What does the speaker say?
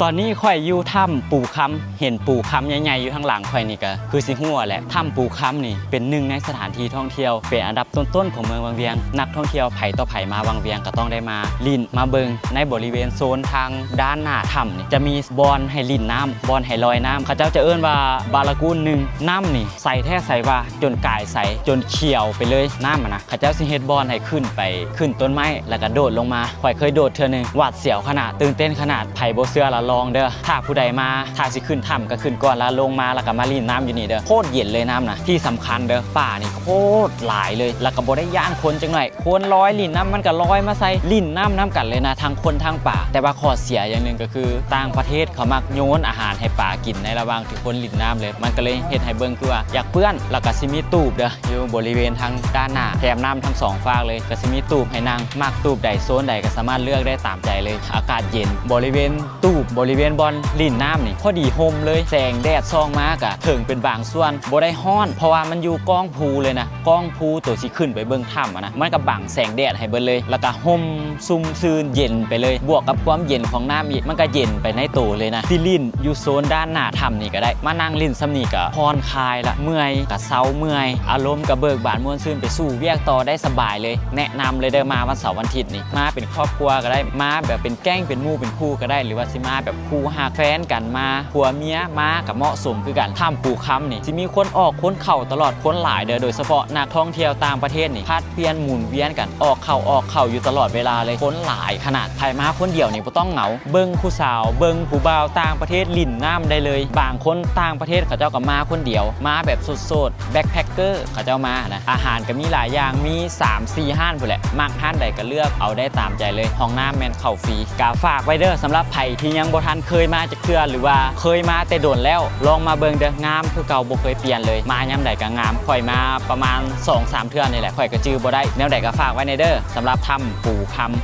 ตอนนี้ข่อยอยู่ถ้ำปูคำเห็นปูคำใหญ่ๆอยู่ข้างหลังข่อยนี่ก็คือสิหัวแหละถ้ำปูคำนี่เป็นหนึ่งในสถานที่ท่องเที่ยวเป็นอันดับต้นๆของเมืองวังเวียงนักท่องเที่ยวไผ่ต่อไผ่มาวังเวียงก็ต้องได้มาลินมาเบิงในบริเวณโซนทางด้านหน้าถ้ำนี่จะมีบอลให้ลินน้ำบอลให้ลอยน้ำเขาเจ้าจะเอิ้นว่าบาลากูนหนึ่งน้ำนี่ใสแท้ใสว่าจนกายใสจนเขียวไปเลยน้ำนะเขาเจ้าสิเฮ็ดบอลให้ขึ้นไปขึ้นต้นไม้แล้วก็โดดลงมาข่อยเคยโดดเทื่อนึงหวาดเสียวขนาดตื่นเต้นขนาดไผ่บ่เชื่อละลองเด้อถ้าผู้ใดมาถ้าสิขึ้นถ้ำก็ขึ้นก่อนแล้วลงมาแล้วก็มาลินน้ำอยู่นี่เด้อโคตรเย็นเลยน้ำนะที่สำคัญเด้อป่านี่โคตรหลายเลยแล้วก็บ่ได้ย่านคนจังหน่อยคนลอยลินน้ำมันก็ลอยมาใส่ลินน้ำกันเลยนะทั้งคนทั้งป่าแต่ว่าข้อเสียอย่างนึงก็คือต่างประเทศเขามักโยนอาหารให้ป่ากินในระหว่างที่คนลินน้ำเลยมันก็เลยเฮ็ดให้เบิ่งคือว่าอยากเปื้อนแล้วก็สิมีตูบเด้ออยู่บริเวณทางด้านหน้าแถมน้ำทั้งสองฝากเลยก็สิมีตูบให้นั่งมากตูบใดโซนใดก็สามารถเลือกได้ตามใจเลยอากาศเย็นบริเวณตูบบริเวณบอลลินน้ำนี่พอดีโฮมเลยแสงแดดซองมากอะถึงเป็นบางส่วนบ่ได้ฮ้อนเพราะว่ามันอยู่ก้องภูเลยนะก้องภูตัวสิขึ้นไปเบิ่งถ้ำนะมันก็บังแสงแดดให้เบิ่เลยแล้วก็โฮมซุ่มซื่นเย็นไปเลยบวกกับความเย็นของน้ำอีกมันก็เย็นไปในตัวเลยนะที่ลินอยู่โซนด้านหน้าถ้ำนี่ก็ได้มานั่งลินซ้ำนี่ก็ผ่อนคลายละเมื่อยกับเซาเมื่อยอารมณ์กับเบิกบานม่วนซื่นไปสู้เวียกต่อได้สบายเลยแนะนำเลยเด้อมาวันเสาร์วันอาทิตย์นี่มาเป็นครอบครัวก็ได้มาแบบเป็นแก๊งเป็นหมู่เป็นคู่ก็ได้หรือว่าสิมาแบบคู่หาแฟนกันมาผัวเมียมากับเหมาะสมคือกันถ้ำปูคำนี่สิมีคนออกคนเข่าตลอดคนหลายเด้อโดยเฉพาะนักท่องเที่ยวต่างประเทศนี่พัดเปลี่ยนหมุนเวียนกันออกเข่าอยู่ตลอดเวลาเลยคนหลายขนาดใครมาคนเดียวนี่บ่ต้องเหงาเบิ่งผู้สาวเบิ่งผู้บ่าวต่างประเทศลิ่นน้ำได้เลยบางคนต่างประเทศเขาเจ้าก็มาคนเดียวมาแบบสดๆแบ็คแพคเกอร์เขาเจ้ามานะอาหารก็มีหลายอย่างมี 3-4 ห้านพุ่นแหละมักห้านใดก็เลือกเอาได้ตามใจเลยห้องน้ำแมนเข้าฟรีกาฝากไว้เด้อสำหรับไผ่ที่ยังบ่ทันเคยมาจากเทื่อหรือว่าเคยมาแต่โดนแล้วลองมาเบิ่งเด้องามคือเก่าบ่เคยเปลี่ยนเลยมายามใดก็งามข่อยมาประมาณ 2-3 เทื่อนี่แหละข่อยก็จื้อบ่ได้แนวใดก็ฝากไว้ในเด้อสำหรับถ้ำปูคำ